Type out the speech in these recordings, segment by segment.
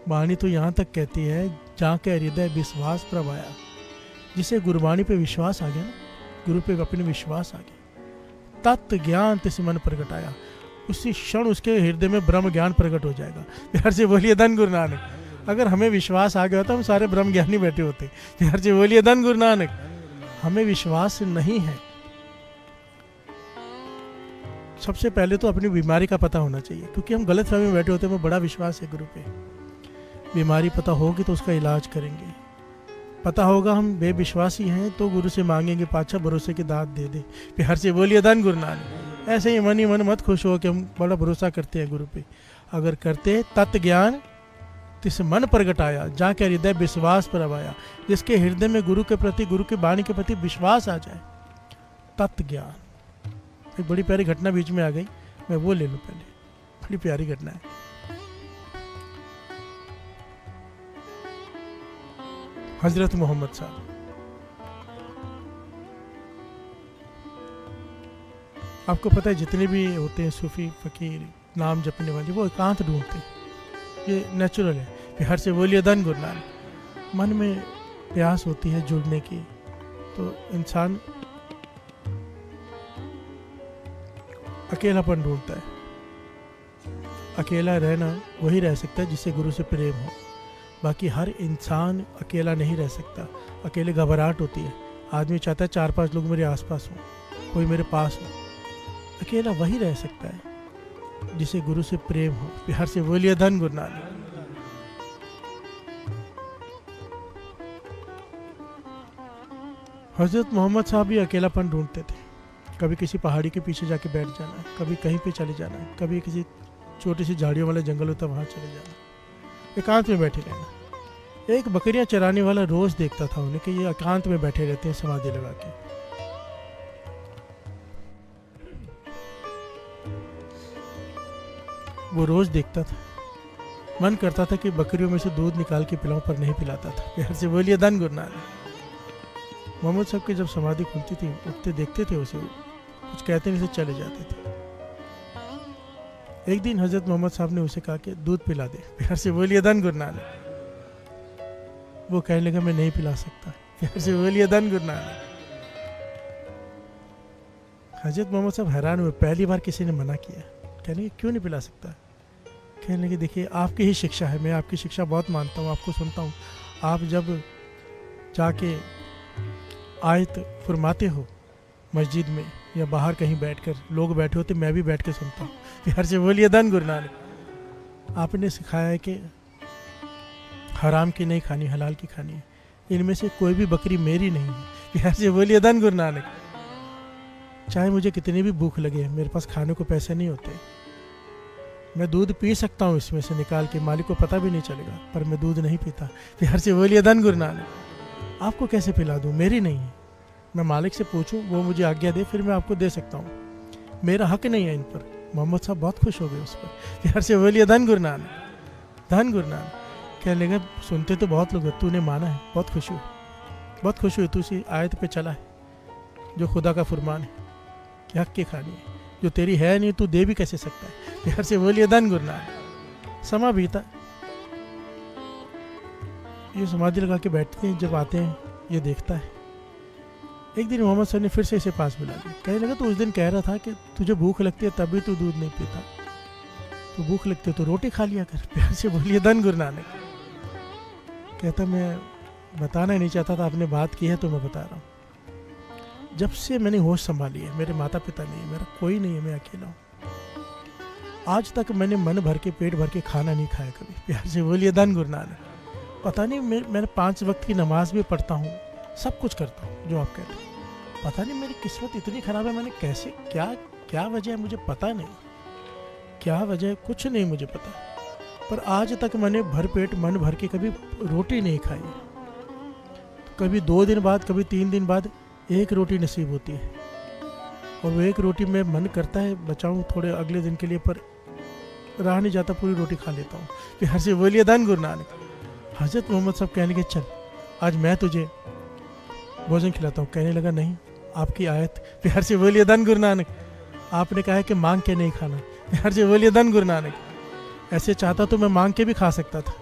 वाणी तो यहाँ तक कहती है, जाके हृदय विश्वास प्रभ आया। जिसे गुरुवाणी पे विश्वास आ गया ना, गुरु पे अपने विश्वास आ गया, तत्व ज्ञान तिस मन प्रगट आया, उसी क्षण उसके हृदय में ब्रह्म ज्ञान प्रकट हो जाएगा। प्यार से बोलिए धन गुरु नानक। अगर हमें विश्वास आ गया तो हम सारे ब्रह्म ज्ञानी बैठे होते। प्यार से बोलिए धन गुरु नानक। हमें विश्वास नहीं है। सबसे पहले तो अपनी बीमारी का पता होना चाहिए, क्योंकि हम गलत फहमी में बैठे होते हैं। हमें बड़ा विश्वास है गुरु पे, बीमारी पता होगी तो उसका इलाज करेंगे। पता होगा हम बेविश्वासी हैं तो गुरु से मांगेंगे, पाछा भरोसे की दात दे दे। प्यार से बोलिए धन गुरु नानक। ऐसे ही मन मत खुश हो कि हम बड़ा भरोसा करते हैं गुरु पे। अगर करते तत्व ज्ञान तिस मन प्रगट आया, जाके हृदय विश्वास प्रभ आया। जिसके हृदय में गुरु के प्रति, गुरु की वाणी के प्रति विश्वास आ जाए, तत्व ज्ञान। एक बड़ी प्यारी घटना बीच में आ गई, मैं वो ले लूँ पहले। बड़ी प्यारी घटना है। हजरत मोहम्मद साहब, आपको पता है जितने भी होते हैं सूफी फकीर नाम जपने वाले, वो एकांत ढूंढते हैं। ये नेचुरल है। प्यार से बोलिए धन गुरु नानक। मन में प्यास होती है जुड़ने की, तो इंसान अकेलापन ढूंढता है। अकेला रहना वही रह सकता है जिससे गुरु से प्रेम हो। बाकी हर इंसान अकेला नहीं रह सकता। अकेले घबराहट होती है। आदमी चाहता है 4-5 लोग मेरे आसपास हों, कोई मेरे पास हो। अकेला वही रह सकता है जिसे गुरु से प्रेम हो। प्यार से बोलिए धन गुरु नानक। हजरत मोहम्मद साहब भी अकेलापन ढूंढते थे। कभी किसी पहाड़ी के पीछे जाके बैठ जाना, कभी कहीं पे चले जाना, कभी किसी छोटी सी झाड़ियों वाला जंगल होता वहां चले जाना, एकांत में बैठे रहना। एक बकरियां चराने वाला रोज देखता था उन्हें कि ये एकांत में बैठे रहते हैं समाधि लगा के। वो रोज देखता था, मन करता था कि बकरियों में से दूध निकाल के पिलाऊं, पर नहीं पिलाता था। प्यार से बोलिए धन गुरु नानक। मोहम्मद साहब की जब समाधि खुलती थी, उठते देखते थे उसे, कुछ कहते नहीं से चले जाते थे। एक दिन हजरत मोहम्मद साहब ने उसे कहा कि दूध पिला दे। प्यार से बोलिए धन गुरु नानक। वो कहने लगा मैं नहीं पिला सकता। प्यार से बोलिए धन गुरु नानक। हजरत मोहम्मद साहब हैरान हुए, पहली बार किसी ने मना किया। कहने लगे क्यों नहीं पिला सकता? कहने लगे देखिए आपकी ही शिक्षा है, मैं आपकी शिक्षा बहुत मानता हूँ, आपको सुनता हूँ। आप जब जाके आयत फरमाते हो मस्जिद में या बाहर कहीं बैठकर, लोग बैठे होते मैं भी बैठ के सुनता हूँ। प्यार से बोलिए धन गुरु नानक। आपने सिखाया है कि हराम की नहीं खानी, हलाल की खानी है। इनमें से कोई भी बकरी मेरी नहीं है। प्यार से बोलिए धन गुरु नानक। चाहे मुझे कितनी भी भूख लगे, मेरे पास खाने को पैसे नहीं होते, मैं दूध पी सकता हूँ इसमें से निकाल के, मालिक को पता भी नहीं चलेगा, पर मैं दूध नहीं पीता। प्यार से बोलिए धन गुरु नानक। आपको कैसे पिला दूँ? मेरी नहीं है। मैं मालिक से पूछूं, वो मुझे आज्ञा दे, फिर मैं आपको दे सकता हूँ। मेरा हक नहीं है इन पर। मोहम्मद साहब बहुत खुश हो गए उस पर। प्यार से बोलिए धन गुरु नानक। धन गुरु नानक। कहने लगे सुनते तो बहुत लोग, तूने माना है, बहुत खुशी हुई, बहुत खुशी हुई। तू इसी आयत पे चला है जो खुदा का फरमान है कि हक की खानी है, जो तेरी है नहीं तू दे भी कैसे सकता है। प्यार से बोलिए धन गुरु नानक। समा बीता, ये समाधि लगा के बैठते हैं, जब आते हैं ये देखता है। एक दिन मोहम्मद सर ने फिर से इसे पास बुला लिया। कहने लगा तो उस दिन कह रहा था कि तुझे भूख लगती है तभी तू दूध नहीं पीता, तो भूख लगती है तो रोटी खा लिया कर। प्यार से बोलिए धन गुरु नानक। कहता मैं बताना ही नहीं चाहता था, आपने बात की है तो मैं बता रहा हूँ। जब से मैंने होश संभाली है, मेरे माता पिता नहीं है, मेरा कोई नहीं है, मैं अकेला हूँ। आज तक मैंने मन भर के पेट भर के खाना नहीं खाया कभी। प्यार से बोलिए धन गुरु नानक। पता नहीं मैंने 5 वक्त की नमाज भी पढ़ता हूँ, सब कुछ करता हूँ जो आप कहते हैं। पता नहीं मेरी किस्मत इतनी खराब है, मैंने कैसे, क्या वजह है मुझे पता नहीं, क्या वजह है कुछ नहीं मुझे पता, पर आज तक मैंने भर पेट मन भर के कभी रोटी नहीं खाई। कभी 2 दिन बाद, कभी 3 दिन बाद एक रोटी नसीब होती है, और वो एक रोटी में मन करता है बचाऊं थोड़े अगले दिन के लिए, पर रहा नहीं जाता, पूरी रोटी खा लेता हूँ। प्यार से बोलिए धन गुरु नानक। हजरत मोहम्मद साहब कहने के चल आज मैं तुझे भोजन खिलाता हूँ। कहने लगा नहीं, आपकी आयत। प्यार से बोलिए धन गुरु नानक। आपने कहा है कि मांग के नहीं खाना। प्यार से बोलिए धन गुरु नानक। ऐसे चाहता तो मैं मांग के भी खा सकता था,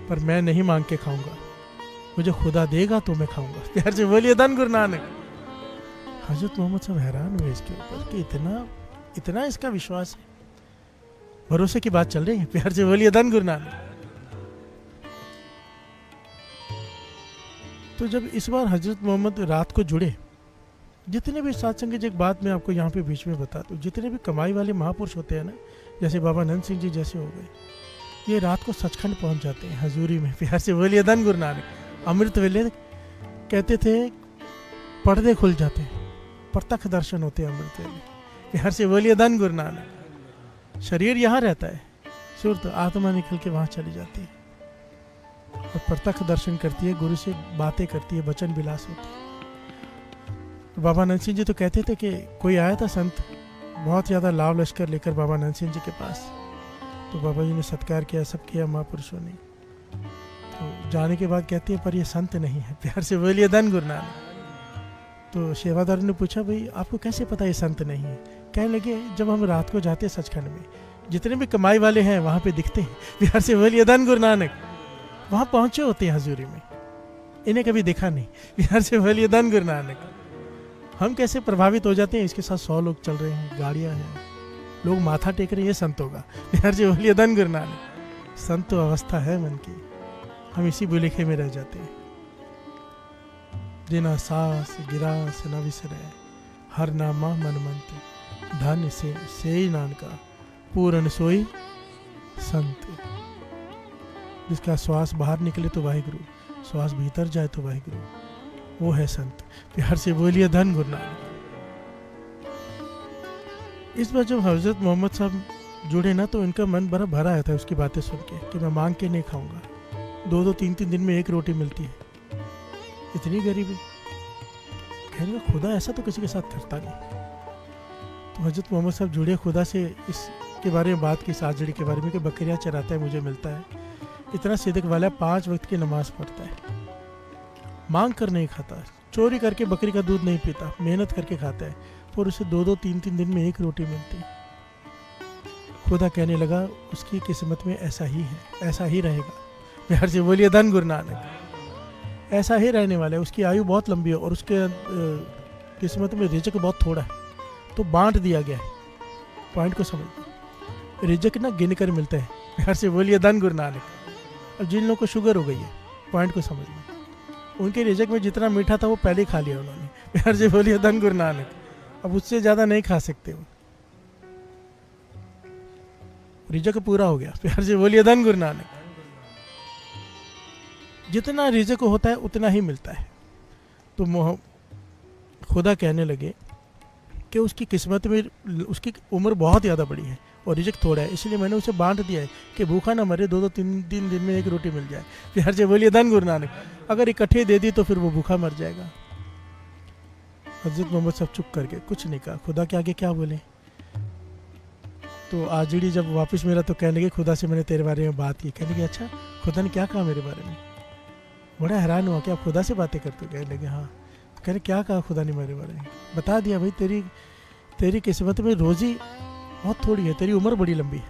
पर मैं नहीं मांग के खाऊंगा, मुझे खुदा देगा तो मैं खाऊंगा। प्यार से बोलिए धन गुरु नानक। हजरत मोहम्मद साहब हैरान हुए इसके ऊपर कि इतना इसका विश्वास है, भरोसे की बात चल रही है। प्यार से बोलिए धन गुरु नानक। तो जब इस बार हजरत मोहम्मद रात को जुड़े, जितने भी सत्संग, एक बात मैं आपको यहाँ पे बीच में बता दूँ, जितने भी कमाई वाले महापुरुष होते हैं ना, जैसे बाबा नंद सिंह जी जैसे हो गए, ये रात को सचखंड पहुँच जाते हैं हजूरी में। प्यार से बोलिए धन गुरु नानक। अमृत वेले कहते थे पर्दे खुल जाते हैं, प्रत्यक्ष दर्शन होते हैं अमृत वेले। प्यार से बोलिए धन गुरु नानक। शरीर यहाँ रहता है, सुरत आत्मा निकल के वहाँ चली जाती है और प्रत्यक्ष दर्शन करती है, गुरु से बातें करती है, वचन विलास होते हैं। बाबा नंद सिंह जी तो कहते थे कि कोई आया था संत, बहुत ज़्यादा लाभ लश्कर लेकर बाबा नंद सिंह जी के पास, तो बाबा जी ने सत्कार किया, सब किया महापुरुषों ने। तो जाने के बाद कहते हैं पर ये संत नहीं है। प्यार से बोलिए धन गुरु नानक। तो सेवादार ने पूछा भाई आपको कैसे पता ये संत नहीं है? कहने लगे जब हम रात को जाते हैं सचखंड में, जितने भी कमाई वाले हैं वहाँ पे दिखते हैं। प्यार से बोलिए धन गुरु नानक। वहाँ पहुँचे होते हैं हजूरी में, इन्हें कभी देखा नहीं। प्यार से बोलिए धन गुरु नानक। हम कैसे प्रभावित हो जाते हैं, इसके साथ 100 लोग चल रहे हैं, गाड़ियाँ हैं, लोग माथा टेक रहे हैं, ये संत होगा। प्यार से बोलिए धन गुरु नानक। संत तो अवस्था है मन की, हम इसी बुलेखे में रह जाते हैं। जिना सास गिरास न विसरे, हर नामा मन मंत, धन से ही नानका, पूरन सोई संत। जिसका श्वास बाहर निकले तो वाहिगुरु, श्वास भीतर जाए तो वाहिगुरु, वो है संत। प्यार से बोलिए धन गुरु नानक। इस बार जब हजरत मोहम्मद साहब जुड़े ना, तो इनका मन बड़ा भरा आया था उसकी बातें सुन के कि मैं मांग के नहीं खाऊंगा, 2-2 3-3 दिन में 1 रोटी मिलती है, इतनी गरीबी। कहने का खुदा ऐसा तो किसी के साथ करता नहीं। तो हजरत मोहम्मद साहब जुड़े खुदा से, इसके बारे में बात की, साजड़ी के बारे में कि बकरियाँ चराता है, मुझे मिलता है, इतना सिद्क वाला है, 5 वक्त की नमाज पढ़ता है, मांग कर नहीं खाता, चोरी करके बकरी का दूध नहीं पीता, मेहनत करके खाता है, और उसे 2-2 3-3 दिन में 1 रोटी मिलती है। खुदा कहने लगा उसकी किस्मत में ऐसा ही है, ऐसा ही रहेगा। प्यार से बोलिए धन गुरु नानक। ऐसा ही रहने वाला है, उसकी आयु बहुत लंबी है और उसके किस्मत में रिजक बहुत थोड़ा है, तो बांट दिया गया है। पॉइंट को समझ, रिजक ना गिन कर मिलता है। प्यार से बोलिए धन गुरु नानक। अब जिन लोगों को शुगर हो गई है, पॉइंट को समझना, उनके रिजक में जितना मीठा था वो पहले ही खा लिया उन्होंने। प्यार से बोलिए धन गुरु नानक। अब उससे ज़्यादा नहीं खा सकते वो, रिजक पूरा हो गया। प्यार से बोलिए धन गुरु नानक। जितना रिजक होता है उतना ही मिलता है। तो खुदा कहने लगे कि उसकी किस्मत में उसकी उम्र बहुत ज़्यादा बड़ी है और रिजक थोड़ा है, इसलिए मैंने उसे बांट दिया है कि भूखा ना मरे, 2-2 3 दिन में 1 रोटी मिल जाए। प्यार से बोलिए धन गुरु नानक। अगर इकट्ठे दे दी तो फिर वो भूखा मर जाएगा। हजरत मोहम्मद साहब चुप करके कुछ नहीं कहा। खुदा के आगे क्या बोले? तो आजड़ी जब वापस मेरा तो कहने लगे खुदा से मैंने तेरे बारे में बात की। कहने लगे अच्छा खुदा ने क्या कहा मेरे बारे में? बड़ा हैरान हुआ कि आप खुदा से बातें करते हो? कहने लगे हाँ। तो कहने क्या कहा खुदा ने मेरे बारे में? बता दिया भाई तेरी किस्मत में रोज़ी बहुत थोड़ी है, तेरी उम्र बड़ी लंबी है,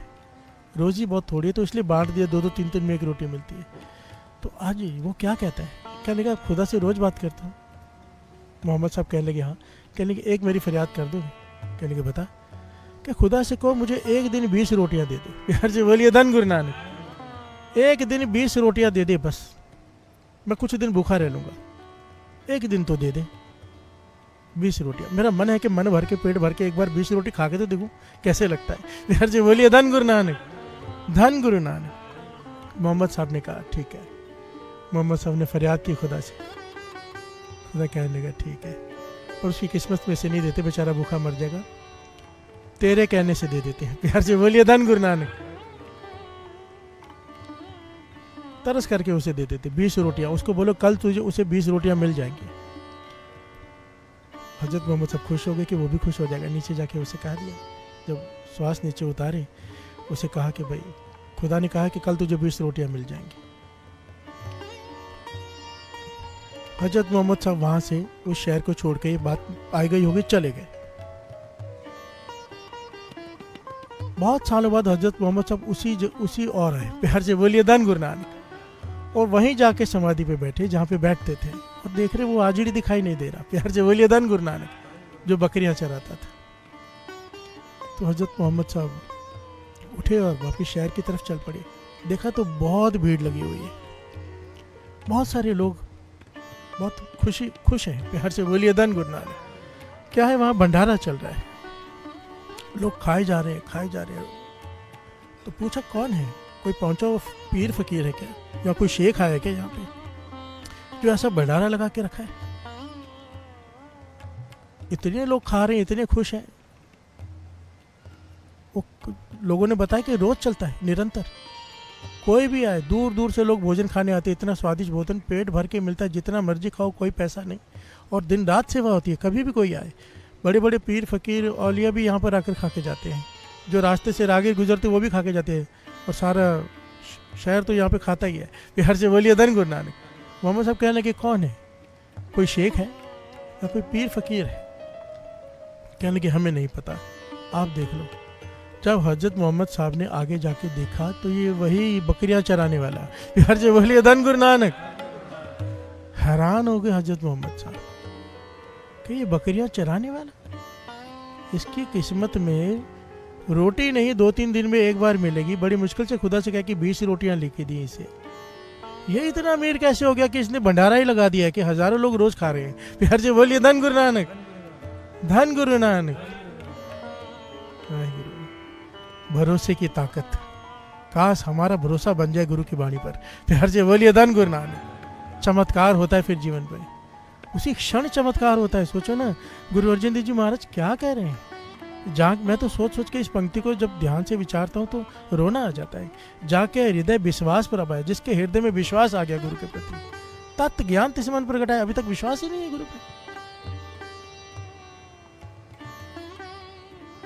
रोज़ी बहुत थोड़ी है, तो इसलिए बांट दिया, 2-2 3-3 में 1 रोटी मिलती है। तो आज वो क्या कहता है? कहने लगा खुदा से रोज़ बात करता हूँ। मोहम्मद साहब कहने लगे हाँ। कहने लगे एक मेरी फरियाद कर दोगे? कहने लगे बता। कि खुदा से कहो मुझे एक दिन 20 रोटियाँ दे दो। प्यार से बोलिए धन गुरु नानक। एक दिन 20 रोटियाँ दे दे बस, मैं कुछ दिन भूखा रह लूँगा, एक दिन तो दे दे 20 रोटियाँ। मेरा मन है कि मन भर के पेट भर के एक बार 20 रोटी खा के तो देखूँ कैसे लगता है। प्यार से बोलिए धन गुरु नानक, धन गुरु नानक। मोहम्मद साहब ने कहा ठीक है। मोहम्मद साहब ने फरियाद की खुदा से। खुदा कहने लगा ठीक है, और उसकी किस्मत में से नहीं देते, बेचारा भूखा मर जाएगा, तेरे कहने से दे देते हैं। प्यार से बोलिए धन गुरु नानक। तरस करके उसे दे देते 20 रोटियां। उसको बोलो कल तुझे उसे 20 रोटियां मिल जाएंगी। हजरत मोहम्मद साहब खुश हो गए कि वो भी खुश हो जाएगा। नीचे जाके उसे कहा दिया, जब श्वास नीचे उतारे उसे कहा कि भाई खुदा ने कहा कि कल तुझे 20 रोटियां मिल जाएंगी। हजरत मोहम्मद साहब वहां से उस शहर को छोड़ के, ये बात आई गई होगी, चले गए। बहुत सालों बाद हजरत मोहम्मद साहब उसी और आए। प्यार से बोलिए धन गुरु नानक। और वहीं जाके समाधि पे बैठे जहाँ पे बैठते थे, और देख रहे वो आजड़ी दिखाई नहीं दे रहा। प्यार से बोलिए धन गुरु नानक, जो बकरियां चराता था। तो हजरत मोहम्मद साहब उठे और वापिस शहर की तरफ चल पड़े। देखा तो बहुत भीड़ लगी हुई है, बहुत सारे लोग बहुत खुश हैं। प्यार से बोलिए धन गुरु नानक। क्या है, वहाँ भंडारा चल रहा है, लोग खाए जा रहे हैं। तो पूछा कौन है, कोई पहुंचा वो पीर फकीर है क्या, या कोई शेख आया क्या यहाँ पे जो ऐसा भंडारा लगा के रखा है। इतने लोग खा रहे हैं, इतने खुश हैं। वो लोगों ने बताया कि रोज चलता है, निरंतर। कोई भी आए, दूर दूर से लोग भोजन खाने आते हैं। इतना स्वादिष्ट भोजन पेट भर के मिलता है, जितना मर्जी खाओ, कोई पैसा नहीं। और दिन रात सेवा होती है, कभी भी कोई आए। बड़े बड़े पीर फकीर औलिया भी यहाँ पर आकर खा के जाते हैं। जो रास्ते से राहगीर गुजरते वो भी खा के जाते हैं, और सारा शहर तो यहाँ पे खाता ही है। बिहार से बोलिए धन गुरु नानक। मोहम्मद साहब कहने लगे कौन है, कोई शेख है या कोई पीर फकीर है। कहने लगे हमें नहीं पता, आप देख लो। जब हजरत मोहम्मद साहब ने आगे जाके देखा तो ये वही बकरियां चराने वाला। बिहार से बोलिए धन गुरु नानक। हैरान हो गए हजरत मोहम्मद साहब कि ये बकरियां चराने वाला, इसकी किस्मत में रोटी नहीं 2-3 दिन में एक बार मिलेगी। बड़ी मुश्किल से खुदा से कह कि 20 रोटियां लेके दी इसे। ये इतना अमीर कैसे हो गया कि इसने भंडारा ही लगा दिया कि हजारों लोग रोज खा रहे हैं। बिहार से बोलिए धन गुरु नानक, धन गुरु नानक। भरोसे की ताकत, काश हमारा भरोसा बन जाए गुरु की वाणी पर। बिहार से बोलिए धन गुरु नानक। चमत्कार होता है फिर जीवन पे, उसी क्षण चमत्कार होता है। सोचो ना, गुरु अर्जन देव जी महाराज क्या कह रहे हैं। जहाँ मैं तो सोच के इस पंक्ति को जब ध्यान से विचारता हूँ तो रोना आ जाता है। जाके हृदय विश्वास पर आया, जिसके हृदय में विश्वास आ गया गुरु के प्रति, तत्व ज्ञान तिस मन प्रगटाया। अभी तक विश्वास ही नहीं है गुरु पे,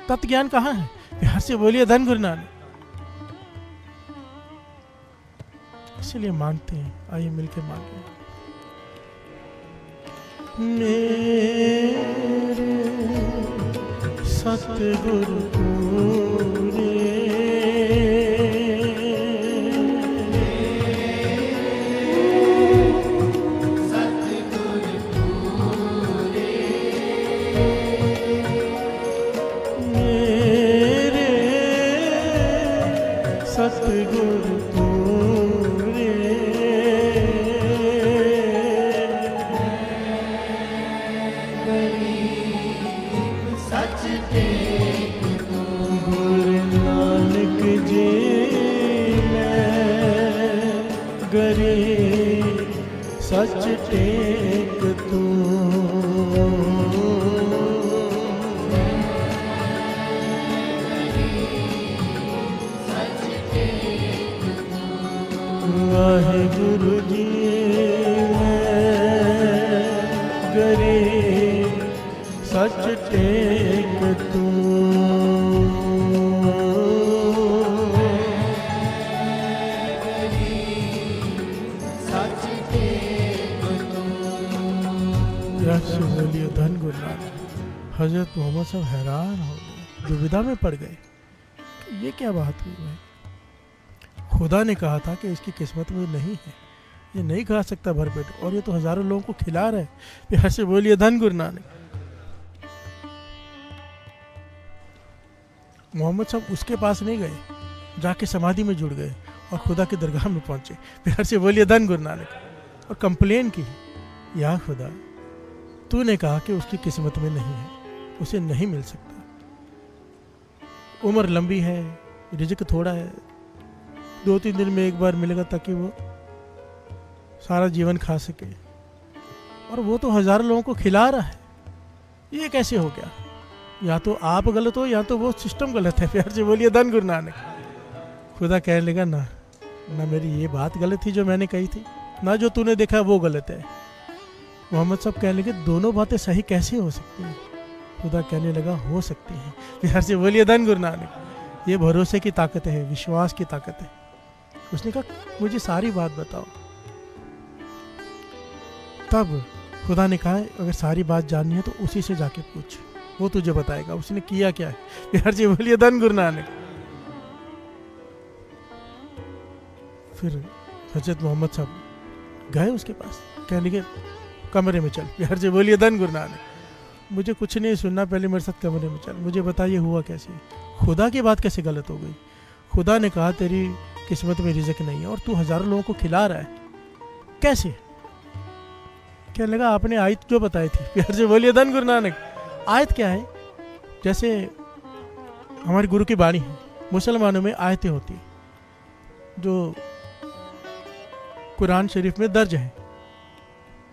तत्व ज्ञान कहाँ है। बिहार से बोलिए धन गुरु नानक। इसलिए मांगते हैं, आइए मिलकर मांगे। मेरे सतगुरु पूरे, सतगुरु पूरे, मेरे सतगुरु पूरे, सच टेक गुरु नानक जी मैं गरीब, सच टेक तू वाहेगुरु जी मैं गरीब, सच टेक तू सच टेक तू। बोलिए धन गुरु नानक। हजरत मोहम्मद साहब हैरान हो गए, दुविधा में पड़ गए कि ये क्या बात हुई भाई। खुदा ने कहा था कि इसकी किस्मत में नहीं है, ये नहीं खा सकता भर पेट, और ये तो हजारों लोगों को खिला रहा है। प्यार से बोलिए धन गुरु नानक। मोहम्मद साहब उसके पास नहीं गए, जाके समाधि में जुड़ गए और खुदा की दरगाह में पहुंचे। प्यार से बोलिए धन गुरु नानक। और कंप्लेन की, या खुदा तूने कहा कि उसकी किस्मत में नहीं है, उसे नहीं मिल सकता, उम्र लंबी है, रिज़्क थोड़ा है, 2-3 दिन में एक बार मिलेगा ताकि वो सारा जीवन खा सके, और वो तो हजारों लोगों को खिला रहा है। ये कैसे हो गया। या तो आप गलत हो या तो वो सिस्टम गलत है। प्यार से बोलिए धन गुरु नानक। खुदा कहने लगा ना मेरी ये बात गलत थी जो मैंने कही थी, ना जो तूने देखा वो गलत है। मोहम्मद साहब कहने लगे दोनों बातें सही कैसे हो सकती हैं। खुदा कहने लगा हो सकती हैं। प्यार से बोलिए धन गुरु नानक। ये भरोसे की ताकत है, विश्वास की ताकत है। उसने कहा मुझे सारी बात बताओ। तब खुदा ने कहा अगर सारी बात जाननी है तो उसी से जाके पूछ, वो तुझे बताएगा उसने किया क्या है। प्यार से बोलिए धन गुरु नानक। फिर हजरत मोहम्मद साहब गए उसके पास, कहने लगे कमरे में चल। प्यार से बोलिए धन गुरु नानक। मुझे कुछ नहीं सुनना, पहले मेरे साथ कमरे में चल, मुझे बताइए हुआ कैसे, खुदा की बात कैसे गलत हो गई। खुदा ने कहा तेरी किस्मत में रिज़्क नहीं है और तू हज़ारों लोगों को खिला रहा है, कैसे। कहने लगा आपने आयत जो बताई थी। प्यार से बोलिए धन गुरु नानक। आयत क्या है? जैसे हमारे गुरु की बाणी है, मुसलमानों में आयतें होती हैं जो कुरान शरीफ में दर्ज है,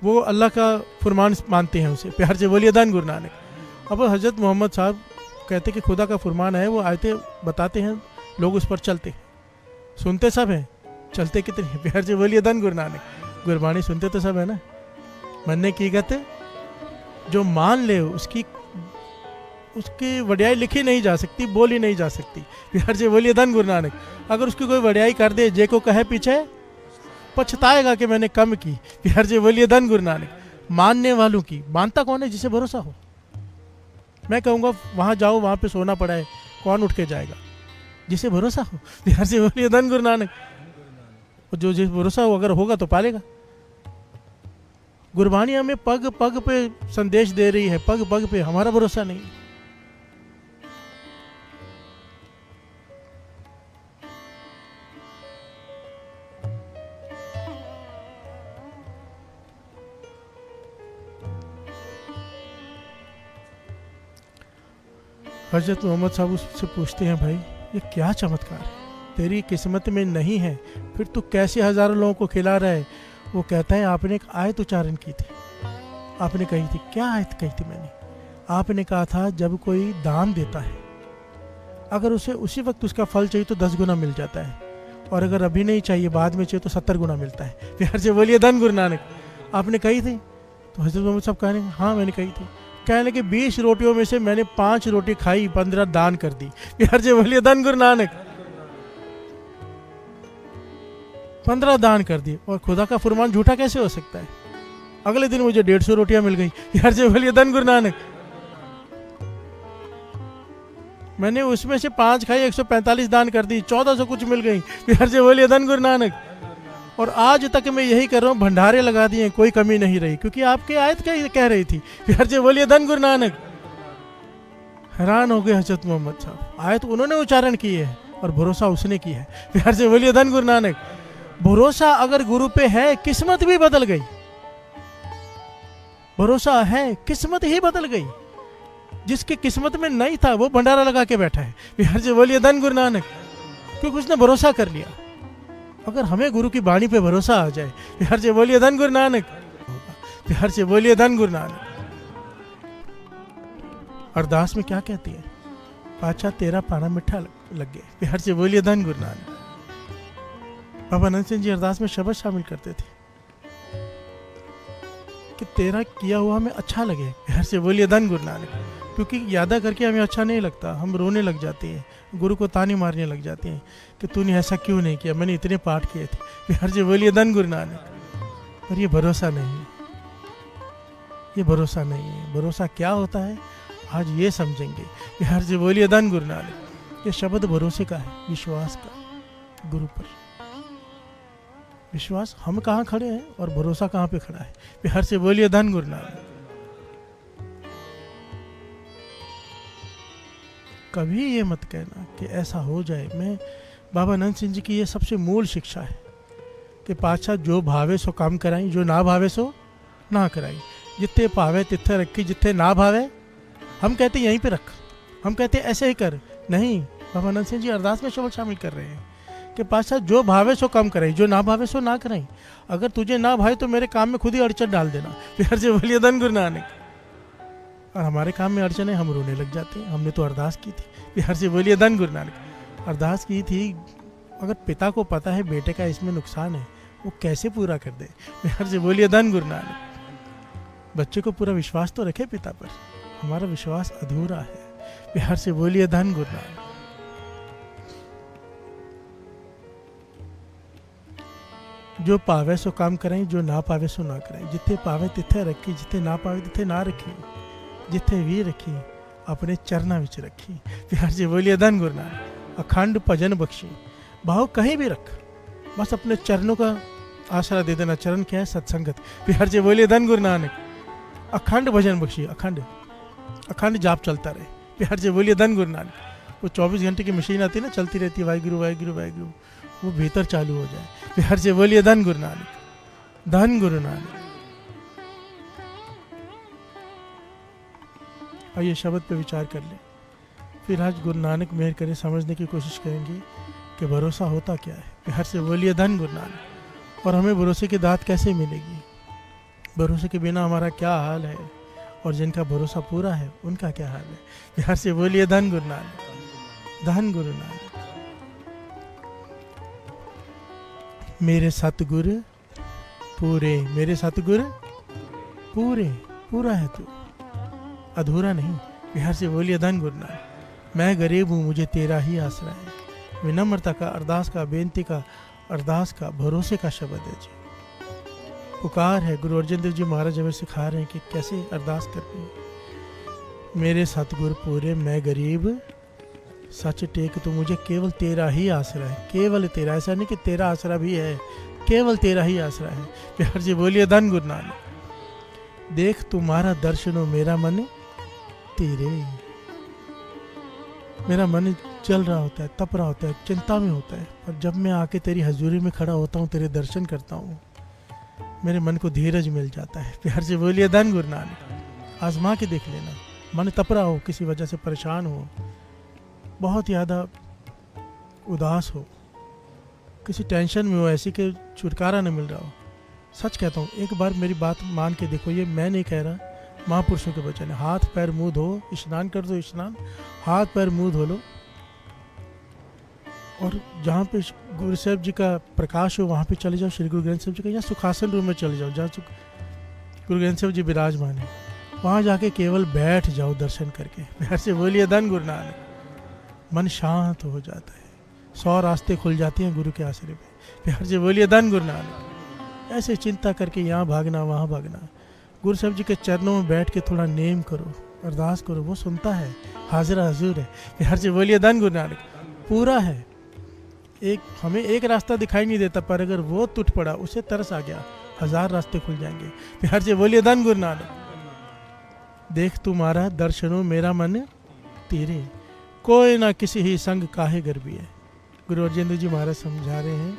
वो अल्लाह का फरमान मानते हैं उसे। प्यार से बोलिए धन गुरु नानक। अब हज़रत मोहम्मद साहब कहते कि खुदा का फरमान है, वो आयतें बताते हैं, लोग उस पर चलते हैं, सुनते सब हैं, चलते कितने हैं। प्यार से बोलिए धन गुरु नानक। गुरबाणी सुनते तो सब है ना, मनने की कहते जो मान ले उसकी वड्याई लिखी नहीं जा सकती, बोली नहीं जा सकती। प्यार से बोलिए धन गुरु नानक। अगर उसकी कोई वड्याई कर दे, जे को कहे पीछे पछताएगा कि मैंने कम की। प्यार से बोलिए धन गुरु नानक। मानने वालों की, मानता कौन है? जिसे भरोसा हो। मैं कहूँगा वहाँ जाओ, वहाँ पे सोना पड़ा है, कौन उठ के जाएगा? जिसे भरोसा हो। प्यार से बोलिए धन गुरु नानक। और जो जिस भरोसा हो अगर होगा तो पालेगा। गुरबानी हमें पग पग पे संदेश दे रही है, पग पग पे। हमारा भरोसा नहीं। हजरत मोहम्मद साहब उससे पूछते हैं भाई ये क्या चमत्कार है, तेरी किस्मत में नहीं है, फिर तू कैसे हज़ारों लोगों को खिला रहा है। वो कहता है आपने एक आयत उच्चारण की थी, आपने कही थी। क्या आयत कही थी मैंने? आपने कहा था जब कोई दान देता है, अगर उसे उसी वक्त उसका फल चाहिए तो 10 गुना मिल जाता है, और अगर अभी नहीं चाहिए बाद में चाहिए तो 70 गुना मिलता है। प्यार से बोलिए धन गुरु नानक। आपने कही थी? तो हजरत मोहम्मद साहब कहने हाँ मैंने कही थी। कहने लगे 20 रोटियों में से मैंने 5 रोटी खाई, 15 दान कर दी। प्यार से बोलिए धन गुरु नानक। 15 दान कर दी, और खुदा का फरमान झूठा कैसे हो सकता है? अगले दिन मुझे 150 रोटियां मिल गई। यार से बोलिए धन गुरु नानक। मैंने उसमें से 5 खाई, 145 दान कर दी, 1400 कुछ मिल गई। यार से बोलिए धन गुरु नानक। और आज तक मैं यही कर रहा हूँ, भंडारे लगा दिए, कोई कमी नहीं रही, क्योंकि आपके आयत क्या कह रही थी। यार से बोलिए धन गुरु नानक। हैरान हो गए हजरत मोहम्मद साहब। आयत उन्होंने उच्चारण की है और भरोसा उसने की है। यार से बोलिए धन गुरु नानक। भरोसा अगर गुरु पे है, किस्मत भी बदल गई। भरोसा है, किस्मत ही बदल गई। जिसकी किस्मत में नहीं था वो भंडारा लगा के बैठा है। बिहार से बोलिए धन गुरु नानक, क्योंकि उसने भरोसा कर लिया। अगर हमें गुरु की वाणी पे भरोसा आ जाए, बिहार से बोलिए धन गुरु नानक। बिहार से बोलिए धन गुरु नानक। अरदास में क्या कहती है? पाचा तेरा पाना मिठा लग गया। बिहार से बोलिए धन गुरु नानक। बाबा नंद सिंह जी अरदास में शब्द शामिल करते थे कि तेरा किया हुआ हमें अच्छा लगे। बिहार से बोलिए धन गुरु नानक। क्योंकि यादा करके हमें अच्छा नहीं लगता, हम रोने लग जाते हैं, गुरु को तानी मारने लग जाते हैं कि तूने ऐसा क्यों नहीं किया, मैंने इतने पाठ किए थे। बिहार से बोलिए धन गुरु नानक। पर ये भरोसा नहीं है, ये भरोसा नहीं है। भरोसा क्या होता है आज ये समझेंगे। बिहार से बोलिए धन गुरु नानक। ये शब्द भरोसे का है, विश्वास का गुरु पर। विश्वास हम कहाँ खड़े हैं और भरोसा कहाँ पे खड़ा है। बिहार से बोलिए धन गुरु नानक। कभी ये मत कहना कि ऐसा हो जाए। मैं बाबा नंद सिंह जी की ये सबसे मूल शिक्षा है कि पातशाह जो भावे सो काम कराई, जो ना भावे सो ना कराई। जिथे भावे तिथे रखी, जिथे ना भावे हम कहते यहीं पे रख, हम कहते ऐसे ही कर। नहीं, बाबा नंद सिंह जी अरदास में शब्द शामिल कर रहे हैं कि पातशाह जो भावे सो काम कराई, जो ना भावे सो ना कराई। अगर तुझे ना भाई तो मेरे काम में खुद ही अड़चन डाल देना। फिर से बोलिए धन गुरु नानक। और हमारे काम में अड़चन है, हम रोने लग जाते हैं। हमने तो अरदास की थी। बिहार से बोलिए धन गुरु नानक। अरदास की थी, अगर पिता को पता है बेटे का इसमें नुकसान है, वो कैसे पूरा कर दे। बिहार से बोलिए धन गुरु नानक। बच्चे को पूरा विश्वास तो रखे पिता पर, हमारा विश्वास अधूरा है। बिहार से बोलिए धन गुरु नानक। जो पावे सो काम करें, जो ना पावे सो ना करें। जिथे पावे तिथे रखी, जिथे ना पावे तिथे ना रखी। जिथे भी रखी अपने चरना विच रखी। बिहार से बोलिए धन गुरु नानक। अखंड भजन बख्शी, भाव कहीं भी रख, बस अपने चरणों का आसरा दे देना। चरण क्या है? सत्संगत। बिहार से बोलिए धन गुरु नानक। अखंड भजन बख्शिए, अखंड अखंड जाप चलता रहे। बिहार से बोलिए धन गुरु नानक। वो 24 घंटे की मशीन आती है ना, चलती रहती है, वाहिगुरु वाहिगुरु वाहिगुरु, वो भीतर चालू हो जाए। बिहार से बोलिए धन गुरु नानक, धन गुरु नानक। आइए शब्द पे विचार कर ले। फिर आज गुरु नानक मेहर करे समझने की कोशिश करेंगे कि भरोसा होता क्या है। बिहार से बोलिए धन गुरु नानक। और हमें भरोसे की दात कैसे मिलेगी, भरोसे के बिना हमारा क्या हाल है, और जिनका भरोसा पूरा है उनका क्या हाल है। बिहार से बोलिए धन गुरु नानक, धन गुरु नानक। मेरे सतगुरु पूरे, मेरे सतगुरु पूरे, पूरा है तू, अधूरा नहीं। बिहार से बोलिए धन गुरु नानक। मैं गरीब हूँ, मुझे तेरा ही आसरा है। विनम्रता का, अरदास का, बेनती का, अरदास का, भरोसे का शब्द है जी। पुकार है। गुरु अर्जन देव जी महाराज हमें सिखा रहे हैं कि कैसे अरदास करनी है। मेरे सतगुरु पूरे, मैं गरीब, सच टेक तो मुझे केवल तेरा ही आसरा है। केवल तेरा, ऐसा नहीं कि तेरा आसरा भी है, केवल तेरा ही आसरा है। बिहार जी बोलिए धन गुरु नानक। देख तुम्हारा दर्शन हो मेरा मन तेरे। मेरा मन चल रहा होता है, तप रहा होता है, चिंता में होता है, पर जब मैं आके तेरी हजूरी में खड़ा होता हूँ, तेरे दर्शन करता हूँ, मेरे मन को धीरज मिल जाता है। प्यार से बोलिए धन गुरु नानक। आजमा के देख लेना, मन तप रहा हो, किसी वजह से परेशान हो, बहुत ज़्यादा उदास हो, किसी टेंशन में हो, ऐसी कि छुटकारा न मिल रहा हो, सच कहता हूँ एक बार मेरी बात मान के देखो। ये मैं नहीं कह रहा, महापुरुषों के वचन है। हाथ पैर मुंह धो, स्नान कर दो, स्नान, हाथ पैर मुंह धो लो, और जहाँ पे गुरु साहब जी का प्रकाश हो वहाँ पे चले जाओ, श्री गुरु ग्रंथ साहब जी का, या सुखासन रूम में चले जाओ जहाँ गुरु ग्रंथ साहब जी विराजमान है, वहाँ जाके केवल बैठ जाओ दर्शन करके। प्यार से बोलिए धन गुरु नानक। मन शांत हो जाता है, 100 रास्ते खुल जाते हैं गुरु के आश्रय में। प्यार से बोलिए धन गुरु नानक। ऐसे चिंता करके यहाँ भागना वहाँ भागना, गुरु साहब जी के चरणों में बैठ के थोड़ा नेम करो, अरदास करो, वो सुनता है, हाजिर हजूर है। प्यार से बोलिए धन गुरु नानक। पूरा है। हमें एक रास्ता दिखाई नहीं देता, पर अगर वो टूट पड़ा, उसे तरस आ गया, 1000 रास्ते खुल जाएंगे। प्यार से बोलिए धन गुरु नानक। देख तुम्हारा दर्शनो मेरा मन तेरे, कोई ना किसी ही संग काहे गर्भी है। गुरु अर्जन देव जी महाराज समझा रहे हैं,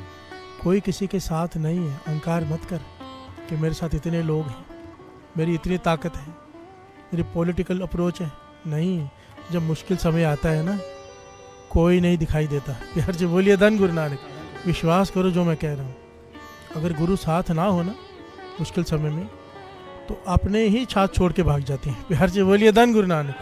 कोई किसी के साथ नहीं है। अहंकार मत कर कि मेरे साथ इतने लोग हैं, मेरी इतनी ताकत है, मेरी पॉलिटिकल अप्रोच है। नहीं, जब मुश्किल समय आता है ना, कोई नहीं दिखाई देता। प्यार से बोलिए धन गुरु नानक। विश्वास करो जो मैं कह रहा हूँ, अगर गुरु साथ ना हो ना मुश्किल समय में, तो अपने ही छात छोड़ के भाग जाती हैं। प्यार से बोलिए धन गुरु नानक।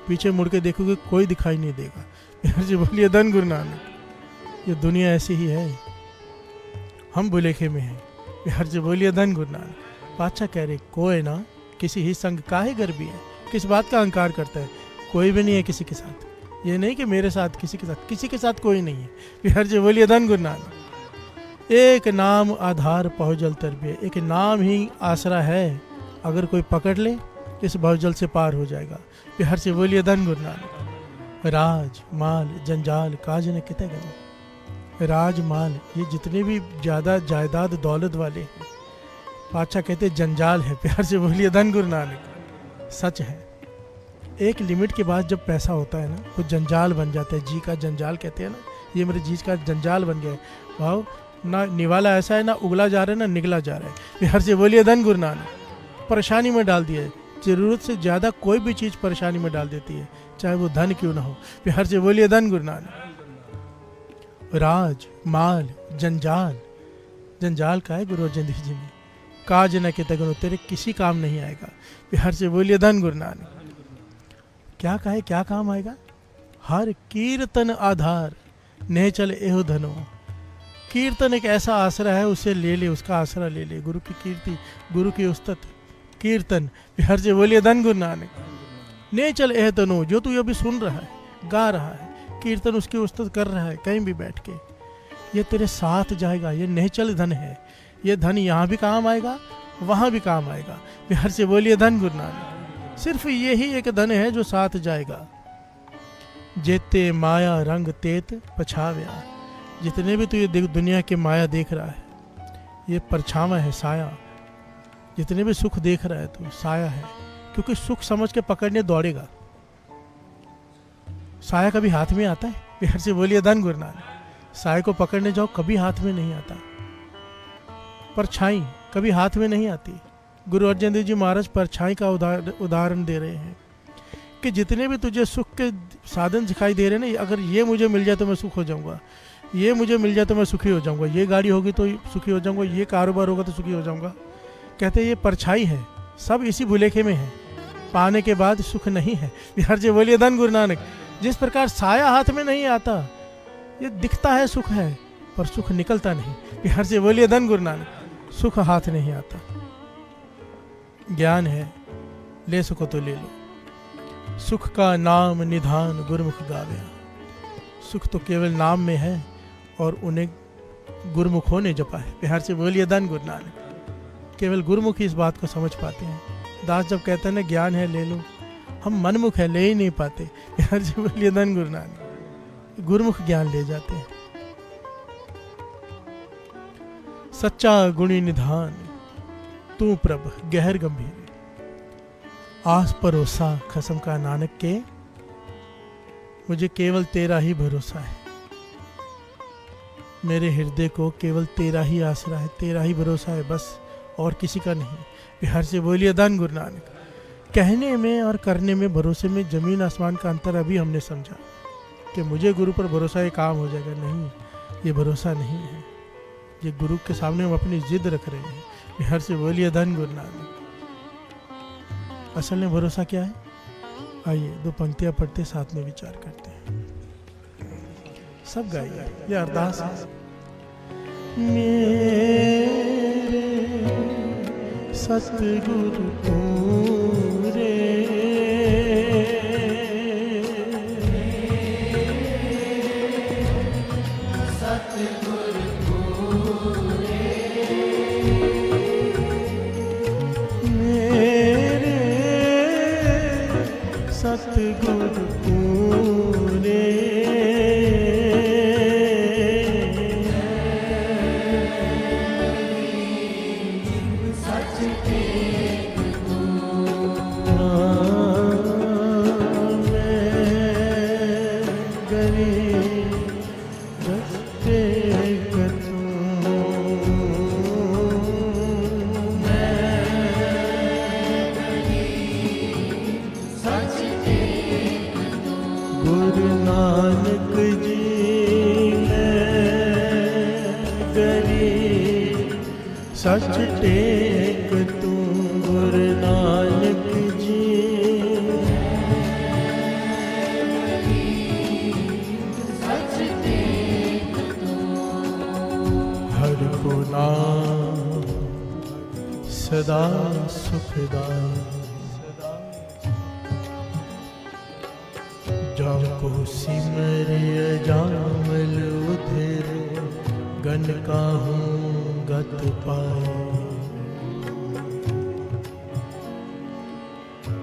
पीछे मुड़ के देखोगे कोई दिखाई नहीं देगा। प्यार से बोलिए धन गुरु नानक। ये दुनिया ऐसी ही है, हम बुलेखे में हैं। प्यार से बोलिए धन गुरु नानक। बादशाह कह रहे, कोई ना किसी ही संग काहे गर्भी है। किस बात का अहंकार करता है? कोई भी नहीं है किसी के साथ। ये नहीं कि मेरे साथ, किसी के साथ कोई नहीं है। प्यार से बोलिए धन गुरु नानक। एक नाम आधार पहुँचल तरबिय, एक नाम ही आसरा है, अगर कोई पकड़ ले इस भवजल से पार हो जाएगा। प्यार से बोलिए धन गुरु नानक। राज माल जंजाल काज ने कितने गए। राज माल, ये जितने भी ज़्यादा जायदाद दौलत वाले हैं, बादशाह कहते जंजाल है। प्यार से बोलिए धन गुरु नानक। सच है, एक लिमिट के बाद जब पैसा होता है ना, वो जंजाल बन जाता है। जी का जंजाल कहते हैं ना, ये मेरे जी का जंजाल बन गया है। भाव ना निवाला ऐसा है, ना उगला जा रहा है ना निकला जा रहा है। प्यार से बोलिए धन गुरु नानक। परेशानी में डाल दिया है, ज़रूरत से ज़्यादा कोई भी चीज़ परेशानी में डाल देती है, चाहे वो धन क्यों ना हो। प्यार से बोलिए धन गुरु नानक। राज माल जंजाल, जंजाल का है गुरु अर्जन देव जी में। काज न के तगनो, तेरे किसी काम नहीं आएगा। प्यार से बोलिए धन गुरु नानक। क्या कहे, क्या काम आएगा? हर कीर्तन आधार नहीं चल एहो धनो। कीर्तन एक ऐसा आसरा है, उसे ले ले, उसका आसरा ले ले। गुरु की कीर्ति, गुरु की उस्तत, कीर्तन। प्यार से बोलिए धन गुरु नानक। नहीं चल एह धनो, जो तू अभी सुन रहा है, गा रहा है, कीर्तन उसकी उस्तत कर रहा है कहीं भी बैठ के, ये तेरे साथ जाएगा। ये नहीं चल धन है, ये धन यहाँ भी काम आएगा, वहाँ भी काम आएगा। प्यार से बोलिए धन गुरु नानक। सिर्फ यही एक धन है जो साथ जाएगा। जेते माया रंग तेत पछाव्या, जितने भी तू ये दुनिया के माया देख रहा है, ये परछावा है, साया। जितने भी सुख देख रहा है तू, साया है। क्योंकि सुख समझ के पकड़ने दौड़ेगा। साया कभी हाथ में आता है? प्यार से बोलिए धन गुरु नानक। साय को पकड़ने जाओ, कभी हाथ में नहीं आता। परछाई कभी हाथ में नहीं आती। गुरु अर्जन देव जी महाराज परछाई का उदाहरण दे रहे हैं कि जितने भी तुझे सुख के साधन दिखाई दे रहे हैं ना, अगर ये मुझे मिल जाए तो मैं सुख हो जाऊंगा, ये मुझे मिल जाए तो मैं सुखी हो जाऊंगा, ये गाड़ी होगी तो सुखी हो जाऊंगा, ये कारोबार होगा तो सुखी हो जाऊंगा। कहते हैं ये परछाई है, सब इसी भुलेखे में है, पाने के बाद सुख नहीं है। बिहार जी बोलिए धन गुरु नानक। जिस प्रकार साया हाथ में नहीं आता, ये दिखता है सुख है पर सुख निकलता नहीं। बिहार जी बोलिए धन गुरु नानक। सुख हाथ नहीं आता। ज्ञान है, ले सको तो ले लो। सुख का नाम निधान गुरमुख गावे। सुख तो केवल नाम में है और उन्हें गुरमुखों ने जपा है। बिहार से बोलिए धन गुरु नानक। केवल गुरमुख ही इस बात को समझ पाते हैं। दास जब कहते हैं ना ज्ञान है ले लो, हम मनमुख है ले ही नहीं पाते। बिहार से बोलिए धन गुरु नानक। गुरमुख ज्ञान ले जाते हैं। सच्चा गुणी निधान तू प्रभ गहर गंभीर। आस परोसा खसम का नानक के, मुझे केवल तेरा ही भरोसा है। मेरे हृदय को केवल तेरा ही आसरा है, तेरा ही भरोसा है, बस और किसी का नहीं। बिहार से बोलिए धन गुरु नानक। कहने में और करने में, भरोसे में जमीन आसमान का अंतर अभी हमने समझा कि मुझे गुरु पर भरोसा है काम हो जाएगा। नहीं, ये भरोसा नहीं है। ये गुरु के सामने हम अपनी जिद रख रहे हैं। बिहार से बोलिए धन गुरु नानक। असल में भरोसा क्या है? आइए दो पंक्तियां पढ़ते साथ में विचार करते हैं। सब गाइए, ये अरदास है। मेरे सतगुरु तू रे, सतगुरु तू रे, मेरे सतगुरु तू रे। गुरु नानक जी गरीब सच टेक तू। गुरु नानक जी सच टेक तू। हर को नाम सदा सुखदाई, जाको सिमर जामल उधर गन का हूँ गत पाए।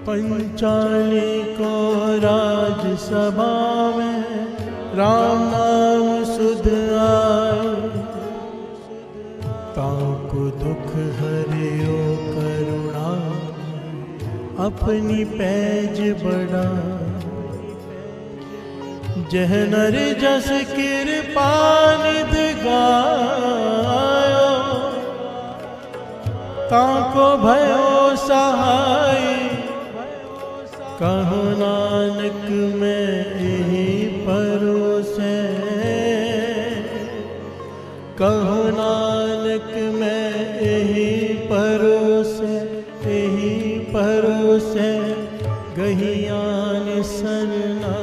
पंचाली को राज सभा में राम नाम सुध आए। ताको दुख हरियो करुणा अपनी पैज बढ़ा। जह नर जस कृपा निध गायो, ताको भयो सहाय। कहो नानक में यही परोसे, कहो नानक में यही परोसे, यही परोसे गहियान सरना।